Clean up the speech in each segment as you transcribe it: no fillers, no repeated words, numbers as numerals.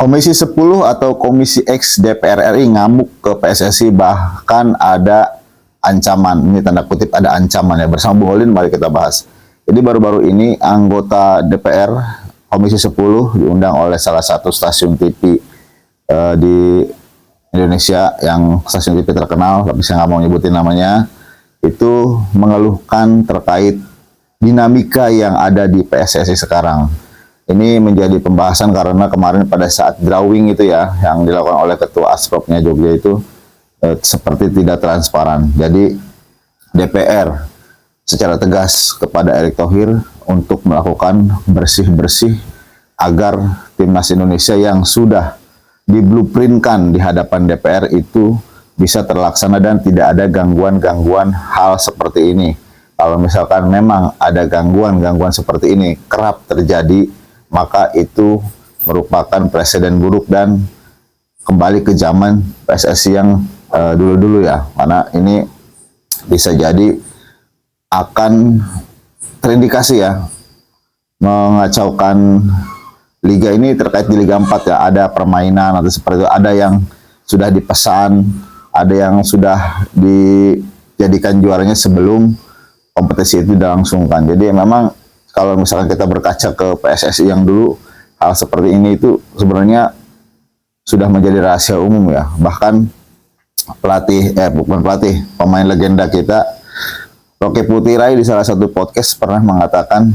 Komisi 10 atau Komisi X DPR RI ngamuk ke PSSI, bahkan ada ancaman. Ini tanda kutip ada ancaman ya. Bersama Bu Holin mari kita bahas. Jadi baru-baru ini anggota DPR Komisi 10 diundang oleh salah satu stasiun TV di Indonesia, yang stasiun TV terkenal, tapi saya nggak mau nyebutin namanya, itu mengeluhkan terkait dinamika yang ada di PSSI sekarang. Ini menjadi pembahasan karena kemarin pada saat drawing itu ya, yang dilakukan oleh Ketua Asprofnya Jogja itu seperti tidak transparan. Jadi DPR secara tegas kepada Erick Thohir untuk melakukan bersih-bersih agar timnas Indonesia yang sudah di-blueprintkan di hadapan DPR itu bisa terlaksana dan tidak ada gangguan-gangguan hal seperti ini. Kalau misalkan memang ada gangguan-gangguan seperti ini kerap terjadi, maka itu merupakan presiden buruk dan kembali ke zaman PSSI yang dulu-dulu ya. Karena ini bisa jadi akan terindikasi ya mengacaukan liga ini. Terkait di Liga 4 ya, ada permainan atau seperti itu, ada yang sudah dipesan, ada yang sudah dijadikan juaranya sebelum kompetisi itu dilangsungkan. Jadi memang kalau misalkan kita berkaca ke PSSI yang dulu, hal seperti ini itu sebenarnya sudah menjadi rahasia umum ya. Bahkan pemain legenda kita, Rocky Putirai, di salah satu podcast pernah mengatakan,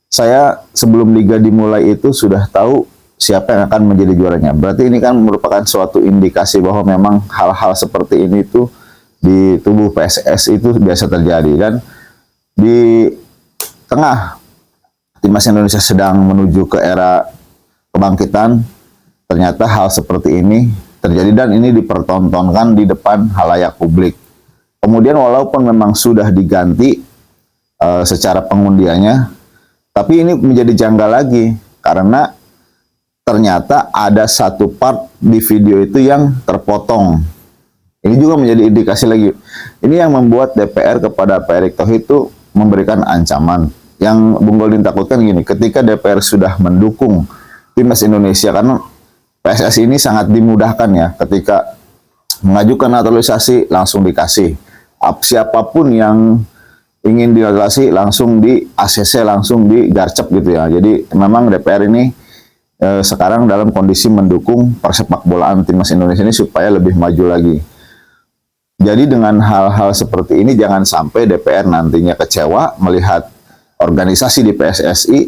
saya sebelum liga dimulai itu sudah tahu siapa yang akan menjadi juaranya. Berarti ini kan merupakan suatu indikasi bahwa memang hal-hal seperti ini tuh di tubuh PSSI itu biasa terjadi. Dan di tengah timnas Indonesia sedang menuju ke era kebangkitan, ternyata hal seperti ini terjadi dan ini dipertontonkan di depan halayak publik. Kemudian walaupun memang sudah diganti secara pengundiannya, tapi ini menjadi janggal lagi karena ternyata ada satu part di video itu yang terpotong. Ini juga menjadi indikasi lagi. Ini yang membuat DPR kepada Pak Erick Thohir itu memberikan ancaman. Yang Bung Goldin takutkan gini, ketika DPR sudah mendukung timnas Indonesia, karena PSSI ini sangat dimudahkan ya, ketika mengajukan naturalisasi langsung dikasih. Siapapun yang ingin naturalisasi langsung di ACC, langsung digarcep gitu ya. Jadi memang DPR ini sekarang dalam kondisi mendukung persepak bolaan timnas Indonesia ini supaya lebih maju lagi. Jadi dengan hal-hal seperti ini jangan sampai DPR nantinya kecewa melihat organisasi di PSSI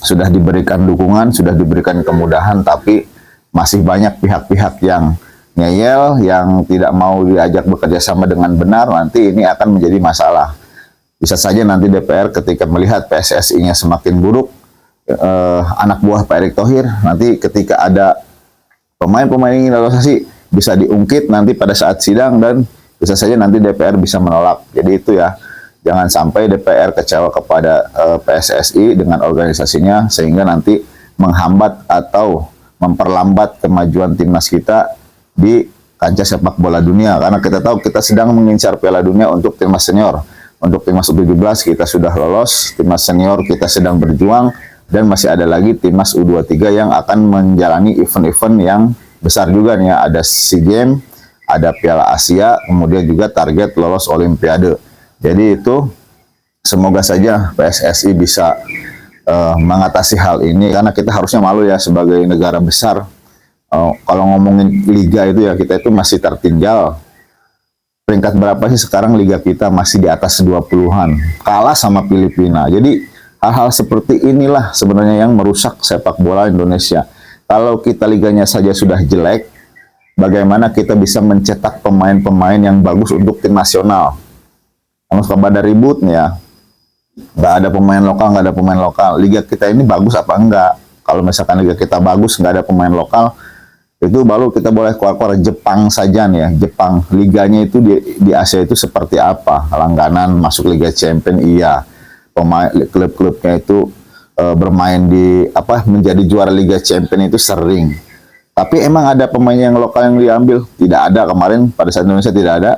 sudah diberikan dukungan, sudah diberikan kemudahan, tapi masih banyak pihak-pihak yang ngeyel, yang tidak mau diajak bekerja sama dengan benar. Nanti ini akan menjadi masalah. Bisa saja nanti DPR ketika melihat PSSI-nya semakin buruk, anak buah Pak Erick Thohir, nanti ketika ada pemain-pemain yang ingin naturalisasi bisa diungkit nanti pada saat sidang, dan bisa saja nanti DPR bisa menolak. Jadi itu ya, jangan sampai DPR kecewa kepada PSSI dengan organisasinya sehingga nanti menghambat atau memperlambat kemajuan timnas kita di kancah sepak bola dunia. Karena kita tahu kita sedang mengincar Piala Dunia untuk timnas senior. Untuk timnas U17 kita sudah lolos, timnas senior kita sedang berjuang, dan masih ada lagi timnas U23 yang akan menjalani event-event yang besar juga nih ya. Ada SEA Games, ada Piala Asia, kemudian juga target lolos Olimpiade. Jadi itu semoga saja PSSI bisa mengatasi hal ini, karena kita harusnya malu ya sebagai negara besar. Kalau ngomongin liga itu ya, kita itu masih tertinggal. Peringkat berapa sih sekarang liga kita? Masih di atas 20-an. Kalah sama Filipina. Jadi hal-hal seperti inilah sebenarnya yang merusak sepak bola Indonesia. Kalau kita liganya saja sudah jelek, bagaimana kita bisa mencetak pemain-pemain yang bagus untuk tim nasional? Kalau pada ribut nih ya, nggak ada pemain lokal, liga kita ini bagus apa enggak? Kalau misalkan liga kita bagus, nggak ada pemain lokal, itu baru kita boleh keluar-keluar. Jepang saja nih ya, Jepang liganya itu di Asia itu seperti apa? Langganan masuk Liga Champion, iya. Pemain klub-klubnya itu bermain di menjadi juara Liga Champion itu sering. Tapi emang ada pemain yang lokal yang diambil? Tidak ada. Kemarin pada saat Indonesia tidak ada.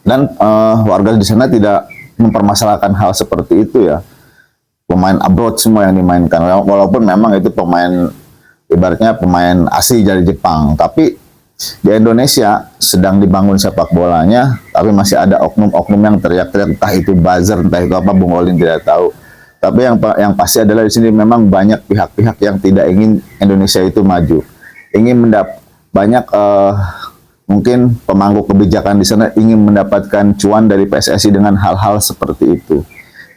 Dan warga di sana tidak mempermasalahkan hal seperti itu ya. Pemain abroad semua yang dimainkan. Walaupun memang itu pemain ibaratnya pemain asli dari Jepang. Tapi di Indonesia sedang dibangun sepak bolanya, tapi masih ada oknum-oknum yang teriak-teriak, entah itu buzzer, entah itu apa, Bung Olin tidak tahu. Tapi yang pasti adalah di sini memang banyak pihak-pihak yang tidak ingin Indonesia itu maju, ingin banyak mungkin pemangku kebijakan di sana ingin mendapatkan cuan dari PSSI dengan hal-hal seperti itu.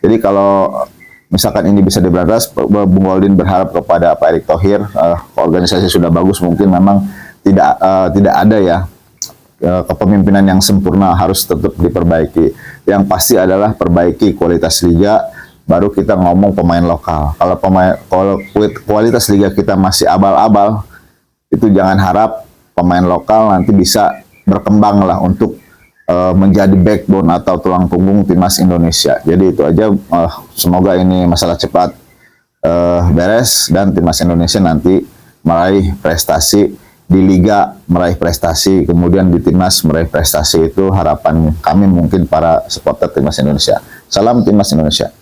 Jadi kalau misalkan ini bisa diberantas, Bung Waldin berharap kepada Pak Erick Thohir, organisasi sudah bagus, mungkin memang tidak ada ya kepemimpinan yang sempurna, harus tetap diperbaiki. Yang pasti adalah perbaiki kualitas liga, baru kita ngomong pemain lokal. Kalau kualitas liga kita masih abal-abal, itu jangan harap pemain lokal nanti bisa berkembang lah untuk menjadi backbone atau tulang punggung timnas Indonesia. Jadi itu aja, semoga ini masalah cepat beres dan timnas Indonesia nanti meraih prestasi di liga, meraih prestasi, kemudian di timnas meraih prestasi. Itu harapan kami mungkin para supporter timnas Indonesia. Salam timnas Indonesia.